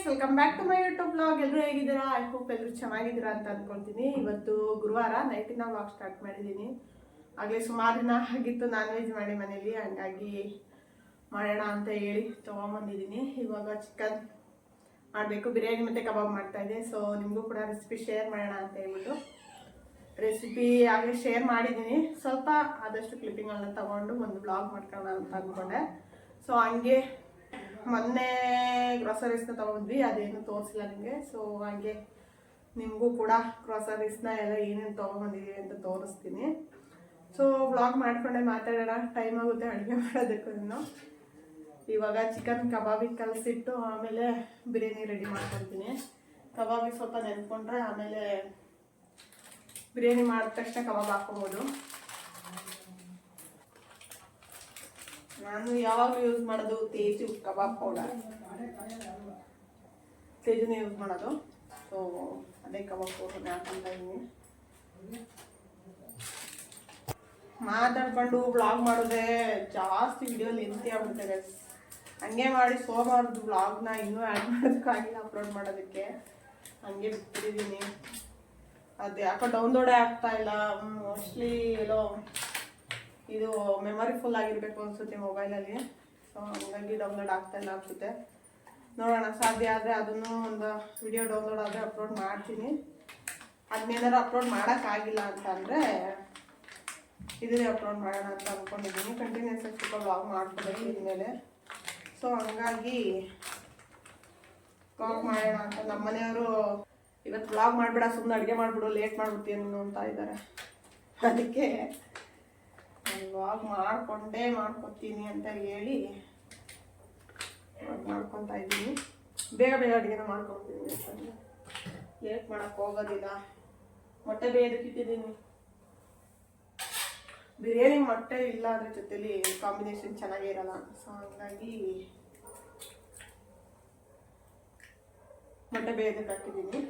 Guys, welcome back to my YouTube blog. ಎಲ್ಲರೂ ಹೇಗಿದ್ದೀರಾ? I hope ಎಲ್ಲರೂ ಚೆನ್ನಾಗಿದ್ದೀರಾ ಅಂತ ಅಂದ್ಕೊಳ್ತೀನಿ. ಇವತ್ತು ಗುರುವಾರ ನೈಟಿನ ವ್ಲಾಗ್ ಸ್ಟಾರ್ಟ್ ಮಾಡಿದ್ದೀನಿ. ಆಗಲೇ ಸುಮಾರು ದಿನ ಆಗಿತ್ತು ನಾನ್ ವೆಜ್ ಮಾಡಿ ಮನೇಲಿ, ಹಂಗಾಗಿ ಮಾಡೋಣ ಅಂತ ಹೇಳಿ ತೊಗೊಂಬಂದಿದ್ದೀನಿ. ಇವಾಗ ಚಿಕನ್ ಮಾಡಬೇಕು, ಬಿರಿಯಾನಿ ಮತ್ತು ಕಬಾಬ್ ಮಾಡ್ತಾಯಿದ್ದೆ. ಸೊ ನಿಮಗೂ ಕೂಡ ರೆಸಿಪಿ ಶೇರ್ ಮಾಡೋಣ ಅಂತ ಹೇಳ್ಬಿಟ್ಟು ರೆಸಿಪಿ ಆಗಲೇ ಶೇರ್ ಮಾಡಿದ್ದೀನಿ. ಸ್ವಲ್ಪ ಆದಷ್ಟು ಕ್ಲಿಪ್ಪಿಂಗನ್ನು ತೊಗೊಂಡು ಒಂದು ಬ್ಲಾಗ್ ಮಾಡ್ಕೊಳ್ಳೋಣ ಅಂತ ಅಂದ್ಕೊಂಡೆ. ಸೊ ಹಂಗೆ ಮೊನ್ನೆ ಗ್ರಾಸರೀಸ್ನ ತೊಗೊಂಡ್ವಿ, ಅದೇನು ತೋರಿಸಿಲ್ಲ ನಿಮಗೆ. ಸೊ ಹಾಗೆ ನಿಮಗೂ ಕೂಡ ಗ್ರಾಸರೀಸ್ನ ಎಲ್ಲ ಏನೇನು ತೊಗೊಂಬಂದಿದ್ದೀವಿ ಅಂತ ತೋರಿಸ್ತೀನಿ. ಸೊ ವ್ಲಾಗ್ ಮಾಡ್ಕೊಂಡೆ ಮಾತಾಡೋಣ, ಟೈಮ್ ಆಗುತ್ತೆ ಅಡುಗೆ ಮಾಡೋದಕ್ಕೂ. ಇನ್ನು ಇವಾಗ ಚಿಕನ್ ಕಬಾಬಿಗೆ ಕಲಸಿಟ್ಟು ಆಮೇಲೆ ಬಿರಿಯಾನಿ ರೆಡಿ ಮಾಡ್ಕೊಳ್ತೀನಿ. ಕಬಾಬಿಗೆ ಸ್ವಲ್ಪ ನೆನ್ಕೊಂಡ್ರೆ ಆಮೇಲೆ ಬಿರಿಯಾನಿ ಮಾಡಿದ ತಕ್ಷಣ ಕಬಾಬ್ ಹಾಕ್ಕೊಬೋದು. ನಾನು ಯಾವಾಗಲೂ ಯೂಸ್ ಮಾಡೋದು ತೇಜು ಕಬಾಬ್ ಪೌಡರ್, ತೇಜುನೇ ಯೂಸ್ ಮಾಡೋದು. ಸೊ ಅದೇ ಕಬಾಬ್ ಪೌಡರ್ನ ಹಾಕ್ತಾ ಇದ್ದೀನಿ. ಮಾತಾಡ್ಕೊಂಡು ಬ್ಲಾಗ್ ಮಾಡೋದೇ ಜಾಸ್ತಿ ವಿಡಿಯೋ ಲೆಂತಿ ಆಗ್ಬಿಡ್ತಾರೆ. ಹಂಗೆ ಮಾಡಿ ಸೋಮವಾರದ್ದು ಬ್ಲಾಗ್ನ ಇನ್ನೂ ಆ್ಯಡ್ ಮಾಡೋದಕ್ಕಾಗಿಲ್ಲ, ಅಪ್ಲೋಡ್ ಮಾಡೋದಕ್ಕೆ ಹಂಗೆ ಬಿಟ್ಟಿದ್ದೀನಿ. ಅದು ಯಾಕೋ ಡೌನ್ಲೋಡೇ ಆಗ್ತಾ ಇಲ್ಲ. ಮೋಸ್ಟ್ಲಿ ಎಲ್ಲೋ ಇದು ಮೆಮೊರಿ ಫುಲ್ ಆಗಿರಬೇಕು ಅನಿಸುತ್ತೆ ಮೊಬೈಲಲ್ಲಿ. ಸೊ ಹಂಗಾಗಿ ಡೌನ್ಲೋಡ್ ಆಗ್ತಾ ಇಲ್ಲ ಅನಿಸುತ್ತೆ. ನೋಡೋಣ, ಸಾಧ್ಯ ಆದರೆ ಅದನ್ನು ಒಂದು ವಿಡಿಯೋ ಡೌನ್ಲೋಡ್ ಆದರೆ ಅಪ್ಲೋಡ್ ಮಾಡ್ತೀನಿ. ಅದನ್ನೇನಾದ್ರು ಅಪ್ಲೋಡ್ ಮಾಡೋಕ್ಕಾಗಿಲ್ಲ ಅಂತ ಅಂದರೆ ಇದನ್ನೇ ಅಪ್ಲೋಡ್ ಮಾಡೋಣ ಅಂತ ಅಂದ್ಕೊಂಡಿದ್ದೀನಿ. ಕಂಟಿನ್ಯೂಸ್ ಆಗಿ ಸ್ವಲ್ಪ ವ್ಲಾಗ್ ಮಾಡ್ಕೊಬೇಕು ಇದ್ಮೇಲೆ. ಸೊ ಹಂಗಾಗಿ ವ್ಲಾಗ್ ಮಾಡೋಣ ಅಂತ ನಮ್ಮ ಮನೆಯವರು ಇವತ್ತು ವ್ಲಾಗ್ ಮಾಡಿಬಿಡ, ಸುಮ್ಮನೆ ಅಡುಗೆ ಮಾಡಿಬಿಡು, ಲೇಟ್ ಮಾಡಿಬಿಡ್ತೀನಿ ಅಂತ ಇದ್ದಾರೆ. ಅದಕ್ಕೆ ವ್ಲಾಗ್ ಮಾಡ್ಕೊತೀನಿ ಅಂತ ಹೇಳಿ ಮಾಡ್ಕೊತಾ ಇದ್ದೀನಿ. ಬೇಗ ಬೇಗ ಅಡುಗೆನ ಮಾಡ್ಕೊತೀನಿ ಯಾಕಂದರೆ ಲೇಟ್ ಮಾಡೋಕ್ಕೆ ಹೋಗೋದಿಲ್ಲ. ಮೊಟ್ಟೆ ಬೇಯದಕ್ಕೆ ಇಟ್ಟಿದ್ದೀನಿ. ಬಿರಿಯಾನಿ ಮೊಟ್ಟೆ ಇಲ್ಲ ಅದ್ರ ಜೊತೆಲಿ ಕಾಂಬಿನೇಷನ್ ಚೆನ್ನಾಗೇ ಇರಲ್ಲ. ಸೊ ಹಂಗಾಗಿ ಮೊಟ್ಟೆ ಬೇಯದಕ್ಕೆ ಹಾಕಿದ್ದೀನಿ.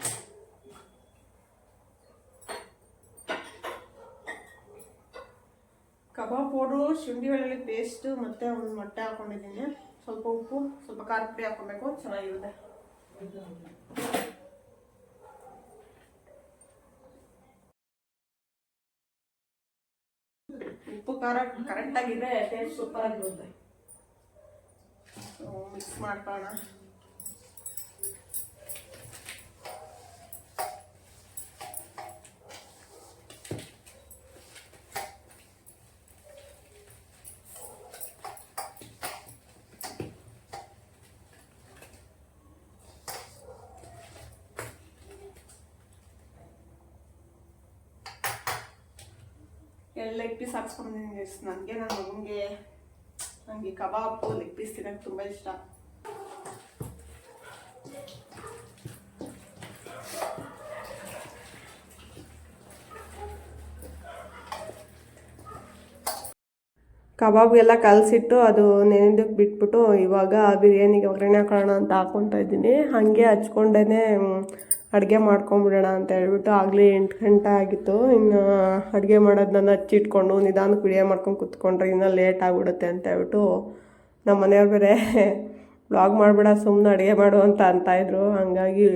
ಕಬಾಬ್ ಪೌಡ್ರು, ಶುಂಠಿ ಬೆಳ್ಳುಳ್ಳಿ ಪೇಸ್ಟು ಮತ್ತು ಒಂದು ಮೊಟ್ಟೆ ಹಾಕ್ಕೊಂಡಿದ್ದೀನಿ. ಸ್ವಲ್ಪ ಉಪ್ಪು, ಸ್ವಲ್ಪ ಖಾರದ ಪುಡಿ ಹಾಕ್ಕೊಬೇಕು, ಚೆನ್ನಾಗಿರುತ್ತೆ. ಉಪ್ಪು ಖಾರ ಕರೆಕ್ಟಾಗಿದ್ರೆ ಟೇಸ್ಟ್ ಸೂಪರ್ ಆಗಿರುತ್ತೆ. ಮಿಕ್ಸ್ ಮಾಡ್ಕೊಳ್ಳೋಣ. ಲೆಗ್ ಪೀಸ್ ಹಾಕ್ಸ್ಕೊಂಡಿದ್ದೀನಿ. ನನಗೆ ನನ್ನ ಮಗನಿಗೆ ನನಗೆ ಕಬಾಬು ಲೆಗ್ ಪೀಸ್ ತಿನ್ನೋಕ್ಕೆ ತುಂಬ ಇಷ್ಟ. ಕಬಾಬ್ಗೆಲ್ಲ ಕಲಸಿಟ್ಟು ಅದು ನೆನೆದಕ್ಕೆ ಬಿಟ್ಬಿಟ್ಟು ಇವಾಗ ಬಿರಿಯಾನಿಗೆ ಒಗ್ಗರಣೆ ಹಾಕೋಣ ಅಂತ ಹಾಕ್ಕೊತಾ ಇದ್ದೀನಿ. ಹಾಗೆ ಹಚ್ಕೊಂಡೇ ಅಡುಗೆ ಮಾಡ್ಕೊಂಬಿಡೋಣ ಅಂತ ಹೇಳ್ಬಿಟ್ಟು ಆಗಲೇ 8 ಗಂಟೆ ಆಗಿತ್ತು. ಇನ್ನು ಅಡುಗೆ ಮಾಡೋದನ್ನ ಹಚ್ಚಿಟ್ಕೊಂಡು ನಿಧಾನಕ್ಕೆ ವಿಡಿಯೋ ಮಾಡ್ಕೊಂಡು ಕೂತ್ಕೊಂಡ್ರೆ ಇನ್ನೂ ಲೇಟ್ ಆಗಿಬಿಡುತ್ತೆ ಅಂತ ಹೇಳ್ಬಿಟ್ಟು ನಮ್ಮ ಮನೆಯವ್ರು ಬೇರೆ ವ್ಲಾಗ್ ಮಾಡಿಬಿಡ, ಸುಮ್ಮನೆ ಅಡುಗೆ ಮಾಡು ಅಂತ ಅಂತಾಯಿದ್ರು. ಹಂಗಾಗಿ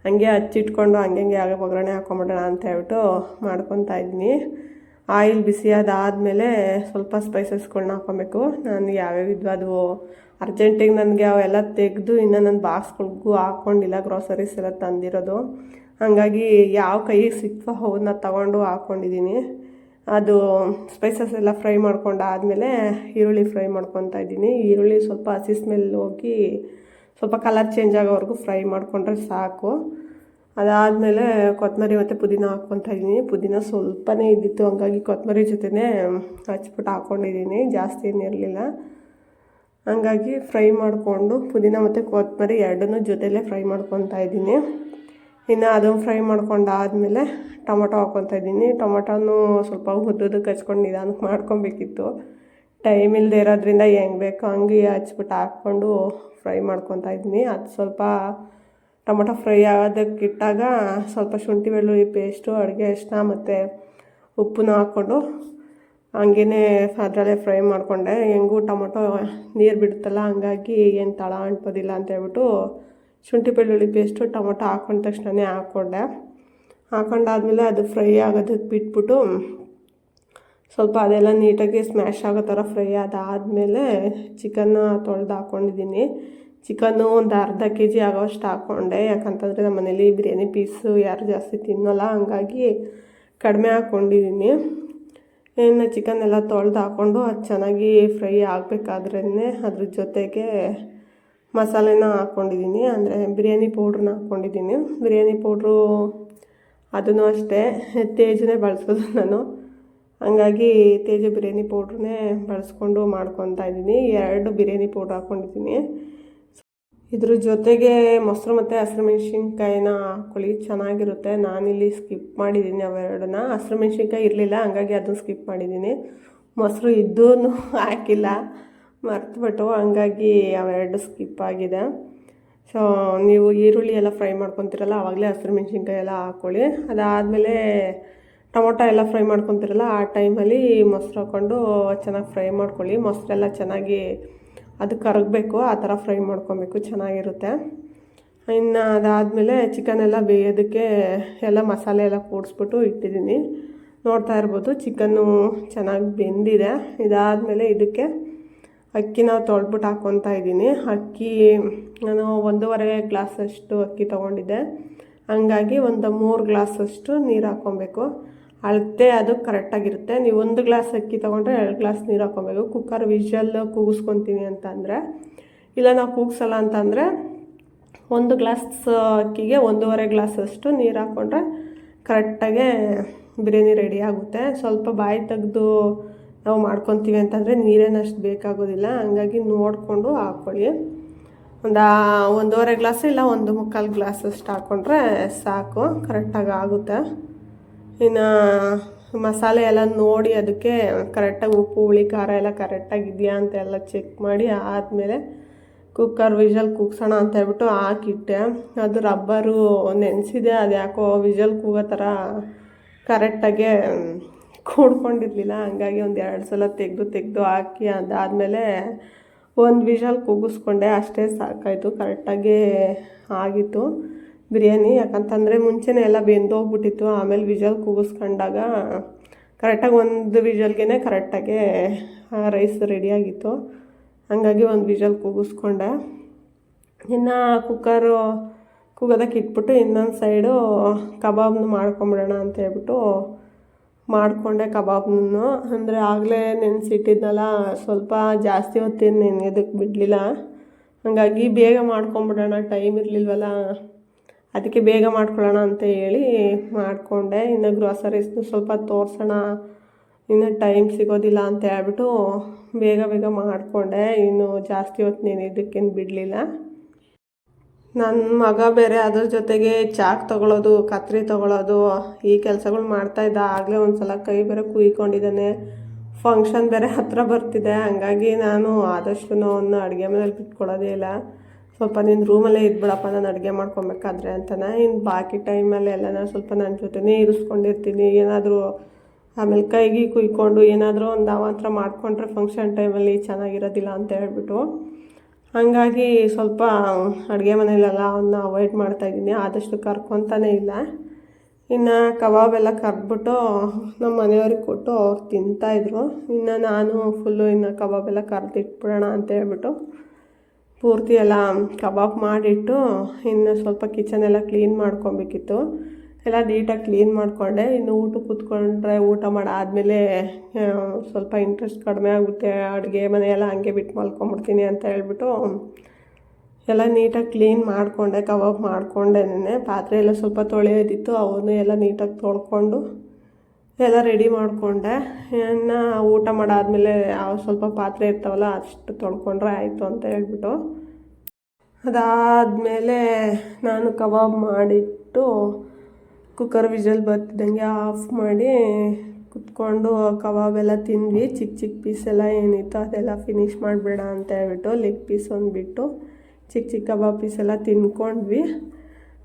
ಹಂಗೆ ಹಚ್ಚಿಟ್ಕೊಂಡು ಹಂಗೆ ಆಗ ಒಗ್ಗರಣೆ ಹಾಕ್ಕೊಂಬಿಡೋಣ ಅಂತ ಹೇಳ್ಬಿಟ್ಟು ಮಾಡ್ಕೊತಾ ಇದ್ದೀನಿ. ಆಯಿಲ್ ಬಿಸಿ ಅದಾದಮೇಲೆ ಸ್ವಲ್ಪ ಸ್ಪೈಸಸ್ಗಳನ್ನ ಹಾಕ್ಕೊಬೇಕು. ನಾನು ಯಾವ್ಯಾವ ಇದ್ವು ಅದು ಅರ್ಜೆಂಟಿಗೆ ನನಗೆ ಅವೆಲ್ಲ ತೆಗೆದು ಇನ್ನು ನನ್ನ ಬಾಕ್ಸ್ಗಳಿಗೂ ಹಾಕ್ಕೊಂಡಿಲ್ಲ, ಗ್ರಾಸರೀಸ್ ಎಲ್ಲ ತಂದಿರೋದು. ಹಾಗಾಗಿ ಯಾವ ಕೈಗೆ ಸಿಕ್ತೋ ಅವನ್ನ ತಗೊಂಡು ಹಾಕ್ಕೊಂಡಿದ್ದೀನಿ. ಅದು ಸ್ಪೈಸಸ್ ಎಲ್ಲ ಫ್ರೈ ಮಾಡ್ಕೊಂಡಾದಮೇಲೆ ಈರುಳ್ಳಿ ಫ್ರೈ ಮಾಡ್ಕೊತಾ ಇದ್ದೀನಿ. ಈರುಳ್ಳಿ ಸ್ವಲ್ಪ ಹಸಿ ಸ್ಮೆಲ್ ಹೋಗಿ ಸ್ವಲ್ಪ ಕಲರ್ ಚೇಂಜ್ ಆಗೋವರೆಗೂ ಫ್ರೈ ಮಾಡಿಕೊಂಡ್ರೆ ಸಾಕು. ಅದಾದಮೇಲೆ ಕೊತ್ತಂಬರಿ ಮತ್ತು ಪುದೀನ ಹಾಕ್ಕೊತಾ ಇದ್ದೀನಿ. ಪುದೀನ ಸ್ವಲ್ಪನೇ ಇದ್ದಿತ್ತು, ಹಂಗಾಗಿ ಕೊತ್ತಂಬರಿ ಜೊತೆನೇ ಹಚ್ಬಿಟ್ಟು ಹಾಕ್ಕೊಂಡಿದ್ದೀನಿ, ಜಾಸ್ತಿ ಏನಿರಲಿಲ್ಲ. ಹಂಗಾಗಿ ಫ್ರೈ ಮಾಡಿಕೊಂಡು ಪುದೀನ ಮತ್ತು ಕೊತ್ತಂಬರಿ ಎರಡನ್ನೂ ಜೊತೆಲೇ ಫ್ರೈ ಮಾಡ್ಕೊತಾ ಇದ್ದೀನಿ. ಇನ್ನು ಅದನ್ನು ಫ್ರೈ ಮಾಡ್ಕೊಂಡಾದಮೇಲೆ ಟೊಮೊಟೊ ಹಾಕ್ಕೊತಾ ಇದ್ದೀನಿ. ಟೊಮೊಟೊನೂ ಸ್ವಲ್ಪ ಉದ್ದಕ್ಕೆ ಹಚ್ಕೊಂಡು ನಿಧಾನಕ್ಕೆ ಮಾಡ್ಕೊಬೇಕಿತ್ತು. ಟೈಮ್ ಇಲ್ಲದೆ ಇರೋದ್ರಿಂದ ಹೆಂಗೆ ಬೇಕೋ ಹಂಗೆ ಹಚ್ಬಿಟ್ಟು ಹಾಕ್ಕೊಂಡು ಫ್ರೈ ಮಾಡ್ಕೊತಾ ಇದ್ದೀನಿ. ಅದು ಸ್ವಲ್ಪ ಟೊಮೊಟೊ ಫ್ರೈ ಆಗೋದಕ್ಕಿಟ್ಟಾಗ ಸ್ವಲ್ಪ ಶುಂಠಿ ಬೆಳ್ಳುಳ್ಳಿ ಪೇಸ್ಟು, ಅಡುಗೆ ಅರಿಶಿನ ಮತ್ತು ಉಪ್ಪನ್ನು ಹಾಕ್ಕೊಂಡು ಹಂಗೇ ಅದರಲ್ಲೇ ಫ್ರೈ ಮಾಡಿಕೊಂಡೆ. ಹೆಂಗೂ ಟೊಮೊಟೊ ನೀರು ಬಿಡುತ್ತಲ್ಲ, ಹಂಗಾಗಿ ಏನು ತಳ ಅಂಟ್ಬೋದಿಲ್ಲ ಅಂತ ಹೇಳ್ಬಿಟ್ಟು ಶುಂಠಿ ಬೆಳ್ಳುಳ್ಳಿ ಪೇಸ್ಟು ಟೊಮೊಟೊ ಹಾಕೊಂಡ ತಕ್ಷಣವೇ ಹಾಕೊಂಡಾದ್ಮೇಲೆ ಅದು ಫ್ರೈ ಆಗೋದಕ್ಕೆ ಬಿಟ್ಬಿಟ್ಟು ಸ್ವಲ್ಪ ಅದೆಲ್ಲ ನೀಟಾಗಿ ಸ್ಮ್ಯಾಶ್ ಆಗೋ ಥರ ಫ್ರೈ ಅದಾದಮೇಲೆ ಚಿಕನ್ನ ತೊಳೆದು ಹಾಕ್ಕೊಂಡಿದ್ದೀನಿ. ಚಿಕನ್ನು ಒಂದು ಅರ್ಧ kg ಆಗೋಷ್ಟು ಹಾಕ್ಕೊಂಡೆ, ಯಾಕಂತಂದರೆ ನಮ್ಮ ಮನೇಲಿ ಬಿರಿಯಾನಿ ಪೀಸು ಯಾರು ಜಾಸ್ತಿ ತಿನ್ನೋಲ್ಲ, ಹಂಗಾಗಿ ಕಡಿಮೆ ಹಾಕ್ಕೊಂಡಿದ್ದೀನಿ. ಇನ್ನು ಚಿಕನ್ ಎಲ್ಲ ತೊಳೆದು ಹಾಕ್ಕೊಂಡು ಅದು ಚೆನ್ನಾಗಿ ಫ್ರೈ ಆಗಬೇಕಾದ್ರೇ ಅದ್ರ ಜೊತೆಗೆ ಮಸಾಲೆನ ಹಾಕ್ಕೊಂಡಿದ್ದೀನಿ, ಅಂದರೆ ಬಿರಿಯಾನಿ ಪೌಡ್ರನ್ನ ಹಾಕ್ಕೊಂಡಿದ್ದೀನಿ. ಬಿರಿಯಾನಿ ಪೌಡ್ರು ಅದನ್ನು ಅಷ್ಟೇ ತೇಜನೇ ಬಳಸೋದು ನಾನು, ಹಂಗಾಗಿ ತೇಜ ಬಿರಿಯಾನಿ ಪೌಡ್ರನ್ನೇ ಬಳಸ್ಕೊಂಡು ಮಾಡ್ಕೊತಾ ಇದ್ದೀನಿ. 2 ಬಿರಿಯಾನಿ ಪೌಡ್ರ್ ಹಾಕ್ಕೊಂಡಿದ್ದೀನಿ. ಇದ್ರ ಜೊತೆಗೆ ಮೊಸರು ಮತ್ತು ಹಸಿರು ಮೆಣಸಿನ್ಕಾಯಿನ ಹಾಕ್ಕೊಳ್ಳಿ, ಚೆನ್ನಾಗಿರುತ್ತೆ. ನಾನಿಲ್ಲಿ ಸ್ಕಿಪ್ ಮಾಡಿದ್ದೀನಿ ಅವೆರಡನ್ನ. ಹಸಿರು ಮೆಣಸಿನ್ಕಾಯಿ ಇರಲಿಲ್ಲ, ಹಂಗಾಗಿ ಅದನ್ನು ಸ್ಕಿಪ್ ಮಾಡಿದ್ದೀನಿ. ಮೊಸರು ಇದ್ದೂ ಹಾಕಿಲ್ಲ, ಮರ್ತುಬಿಟ್ಟು, ಹಂಗಾಗಿ ಅವೆರಡು ಸ್ಕಿಪ್ ಆಗಿದೆ. ಸೊ ನೀವು ಈರುಳ್ಳಿ ಎಲ್ಲ ಫ್ರೈ ಮಾಡ್ಕೊತೀರಲ್ಲ, ಆವಾಗಲೇ ಹಸಿರು ಮೆಣಸಿನ್ಕಾಯಿ ಎಲ್ಲ ಹಾಕ್ಕೊಳ್ಳಿ. ಅದಾದಮೇಲೆ ಟೊಮೊಟೊ ಎಲ್ಲ ಫ್ರೈ ಮಾಡ್ಕೊತೀರಲ್ಲ, ಆ ಟೈಮಲ್ಲಿ ಮೊಸರು ಹಾಕ್ಕೊಂಡು ಚೆನ್ನಾಗಿ ಫ್ರೈ ಮಾಡ್ಕೊಳ್ಳಿ. ಮೊಸರೆಲ್ಲ ಚೆನ್ನಾಗಿ ಅದು ಕರಗಬೇಕು, ಆ ಥರ ಫ್ರೈ ಮಾಡ್ಕೊಬೇಕು, ಚೆನ್ನಾಗಿರುತ್ತೆ. ಇನ್ನು ಅದಾದಮೇಲೆ ಚಿಕನ್ ಎಲ್ಲ ಬೇಯೋದಕ್ಕೆ ಎಲ್ಲ ಮಸಾಲೆ ಎಲ್ಲ ಕೂಡಿಸ್ಬಿಟ್ಟು ಇಟ್ಟಿದ್ದೀನಿ. ನೋಡ್ತಾ ಇರ್ಬೋದು ಚಿಕನ್ನು ಚೆನ್ನಾಗಿ ಬೆಂದಿದೆ. ಇದಾದಮೇಲೆ ಇದಕ್ಕೆ ಅಕ್ಕಿನ ತೊಳೆದ್ಬಿಟ್ಟು ಹಾಕ್ಕೊತಾ ಇದ್ದೀನಿ. ಅಕ್ಕಿ ನಾನು 1.5 ಗ್ಲಾಸಷ್ಟು ಅಕ್ಕಿ ತೊಗೊಂಡಿದ್ದೆ, ಹಂಗಾಗಿ ಒಂದು 3 ಗ್ಲಾಸಷ್ಟು ನೀರು ಹಾಕ್ಕೊಬೇಕು. ಅಳತೆ ಅದು ಕರೆಕ್ಟಾಗಿರುತ್ತೆ. ನೀವು 1 ಗ್ಲಾಸ್ ಅಕ್ಕಿ ತೊಗೊಂಡ್ರೆ 2 ಗ್ಲಾಸ್ ನೀರು ಹಾಕ್ಕೊಬೇಕು. ಕುಕ್ಕರ್ ವಿಷಲ್ ಕೂಗಿಸ್ಕೊತೀನಿ ಅಂತಂದರೆ, ಇಲ್ಲ ನಾವು ಕೂಗಿಸಲ್ಲ ಅಂತಂದರೆ 1 ಗ್ಲಾಸ್ ಅಕ್ಕಿಗೆ 1.5 ಗ್ಲಾಸಷ್ಟು ನೀರು ಹಾಕ್ಕೊಂಡ್ರೆ ಕರೆಕ್ಟಾಗೆ ಬಿರಿಯಾನಿ ರೆಡಿ ಆಗುತ್ತೆ. ಸ್ವಲ್ಪ ಬಾಯಿ ತೆಗೆದು ನಾವು ಮಾಡ್ಕೊತೀವಿ ಅಂತಂದರೆ ನೀರೇನಷ್ಟು ಬೇಕಾಗೋದಿಲ್ಲ, ಹಂಗಾಗಿ ನೋಡಿಕೊಂಡು ಹಾಕ್ಕೊಳ್ಳಿ. ಒಂದು 1.5 ಗ್ಲಾಸ್ ಇಲ್ಲ 1.25 ಗ್ಲಾಸಷ್ಟು ಹಾಕ್ಕೊಂಡ್ರೆ ಸಾಕು, ಕರೆಕ್ಟಾಗಿ ಆಗುತ್ತೆ. ಇನ್ನು ಮಸಾಲೆ ಎಲ್ಲ ನೋಡಿ ಅದಕ್ಕೆ ಕರೆಕ್ಟಾಗಿ ಉಪ್ಪು ಹುಳಿ ಖಾರ ಎಲ್ಲ ಕರೆಕ್ಟಾಗಿದೆಯಾ ಅಂತೆಲ್ಲ ಚೆಕ್ ಮಾಡಿ ಆದಮೇಲೆ ಕುಕ್ಕರ್ ವಿಷಲ್ ಕೂಗ್ಸೋಣ ಅಂತ ಹೇಳ್ಬಿಟ್ಟು ಹಾಕಿಟ್ಟೆ. ಅದು ರಬ್ಬರು ನೆನೆಸಿದೆ, ಅದು ಯಾಕೋ ವಿಷಲ್ ಕೂಗೋ ಥರ ಕರೆಕ್ಟಾಗೆ ಕೂಡ್ಕೊಂಡಿರಲಿಲ್ಲ, ಹಂಗಾಗಿ ಒಂದು 2 ಸಲ ತೆಗೆದು ಹಾಕಿ ಅದಾದಮೇಲೆ 1 ವಿಷಲ್ ಕೂಗಿಸ್ಕೊಂಡೆ, ಅಷ್ಟೇ ಸಾಕಾಯಿತು. ಕರೆಕ್ಟಾಗಿ ಆಗಿತ್ತು ಬಿರಿಯಾನಿ, ಯಾಕಂತಂದರೆ ಮುಂಚೆನೇ ಎಲ್ಲ ಬೆಂದೋಗ್ಬಿಟ್ಟಿತ್ತು. ಆಮೇಲೆ ವಿಷಲ್ ಕೂಗಿಸ್ಕೊಂಡಾಗ ಕರೆಕ್ಟಾಗಿ 1 ವಿಷಲ್ಗೆ ಕರೆಕ್ಟಾಗಿ ರೈಸ್ ರೆಡಿಯಾಗಿತ್ತು, ಹಂಗಾಗಿ 1 ವಿಷಲ್ ಕೂಗಿಸ್ಕೊಂಡೆ. ಇನ್ನು ಕುಕ್ಕರು ಕೂಗೋದಕ್ಕೆ ಇಟ್ಬಿಟ್ಟು ಇನ್ನೊಂದು ಸೈಡು ಕಬಾಬ್ನು ಮಾಡ್ಕೊಂಬಿಡೋಣ ಅಂತ ಹೇಳ್ಬಿಟ್ಟು ಮಾಡಿಕೊಂಡೆ. ಕಬಾಬ್ನೂ ಅಂದರೆ ಆಗಲೇ ನೆನೆಸಿಟ್ಟಿದ್ನಲ್ಲ, ಸ್ವಲ್ಪ ಜಾಸ್ತಿ ಹೊತ್ತೇನು ನೆನೆಯೋದಕ್ಕೆ ಬಿಡಲಿಲ್ಲ, ಹಾಗಾಗಿ ಬೇಗ ಮಾಡ್ಕೊಂಬಿಡೋಣ, ಟೈಮ್ ಇರಲಿಲ್ವಲ್ಲ, ಅದಕ್ಕೆ ಬೇಗ ಮಾಡ್ಕೊಳ್ಳೋಣ ಅಂತ ಹೇಳಿ ಮಾಡಿಕೊಂಡೆ. ಇನ್ನು ಗ್ರೋಸರೀಸ್ನು ಸ್ವಲ್ಪ ತೋರಿಸೋಣ, ಇನ್ನು ಟೈಮ್ ಸಿಗೋದಿಲ್ಲ ಅಂತ ಹೇಳ್ಬಿಟ್ಟು ಬೇಗ ಮಾಡಿಕೊಂಡೆ. ಇನ್ನು ಜಾಸ್ತಿ ಹೊತ್ತು ನೆನೆಯೋದಕ್ಕೇನು ಬಿಡಲಿಲ್ಲ. ನನ್ನ ಮಗ ಬೇರೆ ಅದ್ರ ಜೊತೆಗೆ ಚಾಕ್ ತೊಗೊಳೋದು, ಕತ್ರಿ ತೊಗೊಳೋದು, ಈ ಕೆಲಸಗಳು ಮಾಡ್ತಾಯಿದ್ದ. ಆಗಲೇ ಒಂದು ಸಲ ಕೈ ಬೇರೆ ಕುಯ್ಕೊಂಡಿದ್ದಾನೆ. ಫಂಕ್ಷನ್ ಬೇರೆ ಹತ್ತಿರ ಬರ್ತಿದೆ, ಹಂಗಾಗಿ ನಾನು ಆದಷ್ಟು ಅವನ್ನ ಅಡುಗೆ ಮನೇಲಿ ಬಿಟ್ಕೊಡೋದೇ ಇಲ್ಲ. ಸ್ವಲ್ಪ ನಿನ್ನ ರೂಮಲ್ಲೇ ಇದ್ಬಿಡಪ್ಪ, ನಾನು ಅಡುಗೆ ಮಾಡ್ಕೊಬೇಕಾದ್ರೆ ಅಂತಾನೆ. ಇನ್ನು ಬಾಕಿ ಟೈಮಲ್ಲಿ ಎಲ್ಲ ನಾನು ಸ್ವಲ್ಪ ನನ್ನ ಜೊತೆನೇ ಇರಿಸ್ಕೊಂಡಿರ್ತೀನಿ. ಏನಾದರೂ ಆಮೇಲೆ ಕೈಗೆ ಕುಯ್ಕೊಂಡು ಏನಾದರೂ ಒಂದು ಅವಾಂತರ ಮಾಡಿಕೊಂಡ್ರೆ ಫಂಕ್ಷನ್ ಟೈಮಲ್ಲಿ ಚೆನ್ನಾಗಿರೋದಿಲ್ಲ ಅಂತ ಹೇಳ್ಬಿಟ್ಟು, ಹಾಗಾಗಿ ಸ್ವಲ್ಪ ಅಡುಗೆ ಮನೆಯಲ್ಲೆಲ್ಲ ಅವನ್ನ ಅವಾಯ್ಡ್ ಮಾಡ್ತಾಯಿದ್ದೀನಿ, ಆದಷ್ಟು ಕರ್ಕೊತಾನೇ ಇಲ್ಲ. ಇನ್ನು ಕಬಾಬೆಲ್ಲ ಕರೆದ್ಬಿಟ್ಟು ನಮ್ಮ ಮನೆಯವ್ರಿಗೆ ಕೊಟ್ಟು ಅವ್ರು ತಿಂತಾಯಿದ್ರು. ಇನ್ನು ನಾನು ಫುಲ್ಲು ಇನ್ನು ಕಬಾಬೆಲ್ಲ ಕರೆದಿಟ್ಬಿಡೋಣ ಅಂತ ಹೇಳ್ಬಿಟ್ಟು ಪೂರ್ತಿ ಎಲ್ಲ ಕಬಾಬ್ ಮಾಡಿಟ್ಟು ಇನ್ನು ಸ್ವಲ್ಪ ಕಿಚನೆಲ್ಲ ಕ್ಲೀನ್ ಮಾಡ್ಕೊಬೇಕಿತ್ತು. ಎಲ್ಲ ನೀಟಾಗಿ ಕ್ಲೀನ್ ಮಾಡಿಕೊಂಡೆ. ಇನ್ನು ಊಟಕ್ಕೆ ಕೂತ್ಕೊಂಡ್ರೆ ಊಟ ಮಾಡಾದಮೇಲೆ ಸ್ವಲ್ಪ ಇಂಟ್ರೆಸ್ಟ್ ಕಡಿಮೆ ಆಗುತ್ತೆ, ಅಡುಗೆ ಮನೆಯೆಲ್ಲ ಹಂಗೆ ಬಿಟ್ಟು ಮಲ್ಕೊಂಬಿಡ್ತೀನಿ ಅಂತ ಹೇಳ್ಬಿಟ್ಟು ಎಲ್ಲ ನೀಟಾಗಿ ಕ್ಲೀನ್ ಮಾಡಿಕೊಂಡೆ. ಕಬಾಬ್ ಮಾಡಿಕೊಂಡೇನೆ ಪಾತ್ರೆ ಎಲ್ಲ ಸ್ವಲ್ಪ ತೊಳೆಯೋದಿತ್ತು, ಅವನು ಎಲ್ಲ ನೀಟಾಗಿ ತೊಳ್ಕೊಂಡು ಎಲ್ಲ ರೆಡಿ ಮಾಡಿಕೊಂಡೆ. ಇನ್ನು ಊಟ ಮಾಡಾದಮೇಲೆ ಸ್ವಲ್ಪ ಪಾತ್ರೆ ಇರ್ತಾವಲ್ಲ ಅಷ್ಟು ತೊಳ್ಕೊಂಡ್ರೆ ಆಯಿತು ಅಂತ ಹೇಳ್ಬಿಟ್ಟು ಅದಾದಮೇಲೆ ನಾನು ಕಬಾಬ್ ಮಾಡಿಟ್ಟು ಕುಕ್ಕರ್ ವಿಷಲ್ ಬರ್ತಿದ್ದಂಗೆ ಆಫ್ ಮಾಡಿ ಕುತ್ಕೊಂಡು ಕಬಾಬೆಲ್ಲ ತಿಂದ್ವಿ. ಚಿಕ್ಕ ಪೀಸೆಲ್ಲ ಏನಿತ್ತು ಅದೆಲ್ಲ ಫಿನಿಷ್ ಮಾಡಿಬೇಡ ಅಂತ ಹೇಳ್ಬಿಟ್ಟು ಲೆಗ್ ಪೀಸ್ ಒಂದು ಬಿಟ್ಟು ಚಿಕ್ಕ ಕಬಾಬ್ ಪೀಸೆಲ್ಲ ತಿನ್ಕೊಂಡ್ವಿ.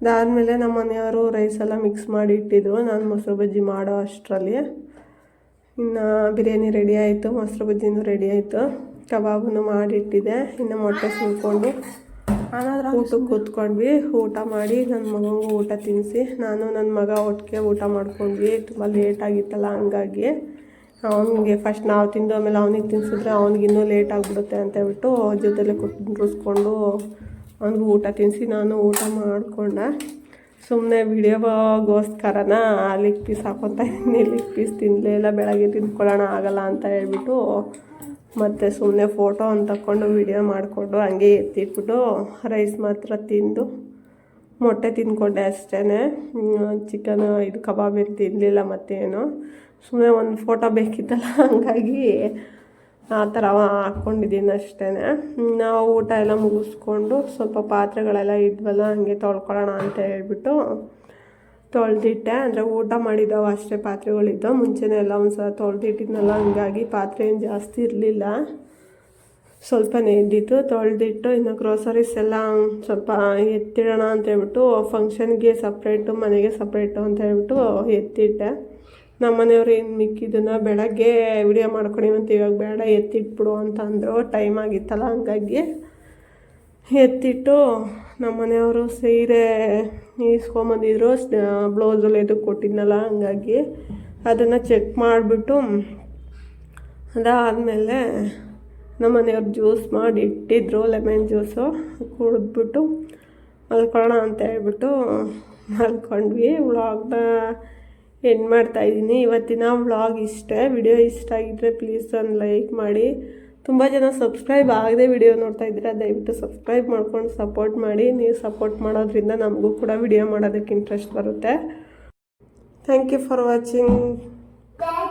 ಅದಾದಮೇಲೆ ನಮ್ಮ ಮನೆಯವರು ರೈಸೆಲ್ಲ ಮಿಕ್ಸ್ ಮಾಡಿ ಇಟ್ಟಿದ್ರು. ನಾನು ಮೊಸರು ಬಜ್ಜಿ ಮಾಡೋ ಅಷ್ಟರಲ್ಲಿ ಇನ್ನು ಬಿರಿಯಾನಿ ರೆಡಿ ಆಯಿತು, ಮೊಸರು ಬಜ್ಜಿನೂ ರೆಡಿ ಆಯಿತು, ಕಬಾಬನ್ನು ಮಾಡಿಟ್ಟಿದ್ದೆ. ಇನ್ನು ಮೊಟ್ಟೆ ಸುಲ್ಕೊಂಡು ಊಟಕ್ಕೆ ಕೂತ್ಕೊಂಡ್ವಿ. ಊಟ ಮಾಡಿ ನನ್ನ ಮಗನಿಗೂ ಊಟ ತಿನ್ನಿಸಿ ನಾನು ನನ್ನ ಮಗ ಒಟ್ಟಿಗೆ ಊಟ ಮಾಡ್ಕೊಂಡ್ವಿ. ತುಂಬ ಲೇಟ್ ಆಗಿತ್ತಲ್ಲ, ಹಂಗಾಗಿ ಅವನಿಗೆ ಫಸ್ಟ್ ನಾವು ತಿಂದು ಆಮೇಲೆ ಅವನಿಗೆ ತಿನ್ಸಿದ್ರೆ ಅವ್ನಿಗೆ ಇನ್ನೂ ಲೇಟ್ ಆಗಿಬಿಡುತ್ತೆ ಅಂತ ಹೇಳ್ಬಿಟ್ಟು ಜೊತೆಲೆ ಕುಂಡ್ರಿಸ್ಕೊಂಡು ಅವ್ನಿಗೆ ಊಟ ತಿನ್ನಿಸಿ ನಾನು ಊಟ ಮಾಡಿಕೊಂಡೆ. ಸುಮ್ಮನೆ ವಿಡಿಯೋಗೋಸ್ಕರನ ಲೆಗ್ ಪೀಸ್ ಹಾಕ್ಕೊತಾ ಇದ್ದೀನಿ. ಲೆಗ್ ಪೀಸ್ ತಿನ್ನಲೇ ಇಲ್ಲ, ಬೆಳಗ್ಗೆ ತಿಂದ್ಕೊಳ್ಳೋಣ ಆಗಲ್ಲ ಅಂತ ಹೇಳ್ಬಿಟ್ಟು ಮತ್ತು ಸುಮ್ಮನೆ ಫೋಟೋ ಅಂತ ತಕ್ಕೊಂಡು ವಿಡಿಯೋ ಮಾಡಿಕೊಂಡು ಹಂಗೆ ಎತ್ತಿಟ್ಬಿಟ್ಟು ರೈಸ್ ಮಾತ್ರ ತಿಂದು ಮೊಟ್ಟೆ ತಿಂದ್ಕೊಂಡೆ ಅಷ್ಟೇ. ಚಿಕನ್ ಇದು ಕಬಾಬ್ ಏನು ತಿನ್ನಲಿಲ್ಲ ಮತ್ತೇನು, ಸುಮ್ಮನೆ ಒಂದು ಫೋಟೋ ಬೇಕಿತ್ತಲ್ಲ ಹಂಗಾಗಿ ಆ ಥರ ಹಾಕ್ಕೊಂಡಿದ್ದೀನಿ ಅಷ್ಟೇ. ನಾವು ಊಟ ಎಲ್ಲ ಮುಗಿಸ್ಕೊಂಡು ಸ್ವಲ್ಪ ಪಾತ್ರೆಗಳೆಲ್ಲ ಇದ್ವಲ್ಲ ಹಂಗೆ ತೊಳ್ಕೊಳ್ಳೋಣ ಅಂತ ಹೇಳ್ಬಿಟ್ಟು ತೊಳೆದಿಟ್ಟೆ. ಅಂದರೆ ಊಟ ಮಾಡಿದ್ದಾವೆ ಅಷ್ಟೇ ಪಾತ್ರೆಗಳಿದ್ದವು, ಮುಂಚೆನೇ ಎಲ್ಲ ಒಂದು ಸಲ ತೊಳೆದಿಟ್ಟಿದ್ನಲ್ಲ, ಹಂಗಾಗಿ ಪಾತ್ರೆ ಏನು ಜಾಸ್ತಿ ಇರಲಿಲ್ಲ, ಸ್ವಲ್ಪನೇ ಇದ್ದಿತ್ತು. ತೊಳೆದಿಟ್ಟು ಇನ್ನು ಗ್ರೋಸರೀಸ್ ಎಲ್ಲ ಸ್ವಲ್ಪ ಎತ್ತಿಡೋಣ ಅಂತ ಹೇಳ್ಬಿಟ್ಟು ಫಂಕ್ಷನ್ಗೆ ಸಪ್ರೇಟು ಮನೆಗೆ ಸಪ್ರೇಟು ಅಂತ ಹೇಳ್ಬಿಟ್ಟು ಎತ್ತಿಟ್ಟೆ. ನಮ್ಮ ಮನೆಯವ್ರು ಏನು ಮಿಕ್ಕಿದ್ದನ್ನು ಬೆಳಗ್ಗೆ ವಿಡಿಯೋ ಮಾಡ್ಕೊಂಡಿವಂತ ಇವಾಗ ಬೇಡ ಎತ್ತಿಟ್ಬಿಡು ಅಂತ ಅಂದರು. ಟೈಮ್ ಆಗಿತ್ತಲ್ಲ, ಹಂಗಾಗಿ ಎತ್ತಿಟ್ಟು ನಮ್ಮ ಮನೆಯವರು ಸೀರೆ ಈಸ್ಕೊಂಬಂದಿದ್ರು, ಬ್ಲೌಸಲ್ಲಿ ಎದಕ್ಕೆ ಕೊಟ್ಟಿದ್ನಲ್ಲ, ಹಂಗಾಗಿ ಅದನ್ನು ಚೆಕ್ ಮಾಡಿಬಿಟ್ಟು ಅದಾದಮೇಲೆ ನಮ್ಮ ಮನೆಯವ್ರು ಜ್ಯೂಸ್ ಮಾಡಿ ಇಟ್ಟಿದ್ರು, ಲೆಮನ್ ಜ್ಯೂಸು ಕುಡಿದ್ಬಿಟ್ಟು ಮಲ್ಕೊಳ್ಳೋಣ ಅಂತ ಹೇಳ್ಬಿಟ್ಟು ಮಲ್ಕೊಂಡ್ವಿ. ವ್ಲಾಗ್ನ ಎಂಡ್ ಮಾಡ್ತಾಯಿದ್ದೀನಿ. ಇವತ್ತಿನ ವ್ಲಾಗ್ ಇಷ್ಟೇ. ವಿಡಿಯೋ ಇಷ್ಟ ಆಗಿದ್ದರೆ ಪ್ಲೀಸ್ ಒಂದು ಲೈಕ್ ಮಾಡಿ. ತುಂಬ ಜನ ಸಬ್ಸ್ಕ್ರೈಬ್ ಆಗದೆ ವಿಡಿಯೋ ನೋಡ್ತಾ ಇದ್ದೀರಾ, ದಯವಿಟ್ಟು ಸಬ್ಸ್ಕ್ರೈಬ್ ಮಾಡ್ಕೊಂಡು ಸಪೋರ್ಟ್ ಮಾಡಿ. ನೀವು ಸಪೋರ್ಟ್ ಮಾಡೋದ್ರಿಂದ ನಮಗೂ ಕೂಡ ವಿಡಿಯೋ ಮಾಡೋದಕ್ಕೆ ಇಂಟ್ರೆಸ್ಟ್ ಬರುತ್ತೆ. Thank you for watching.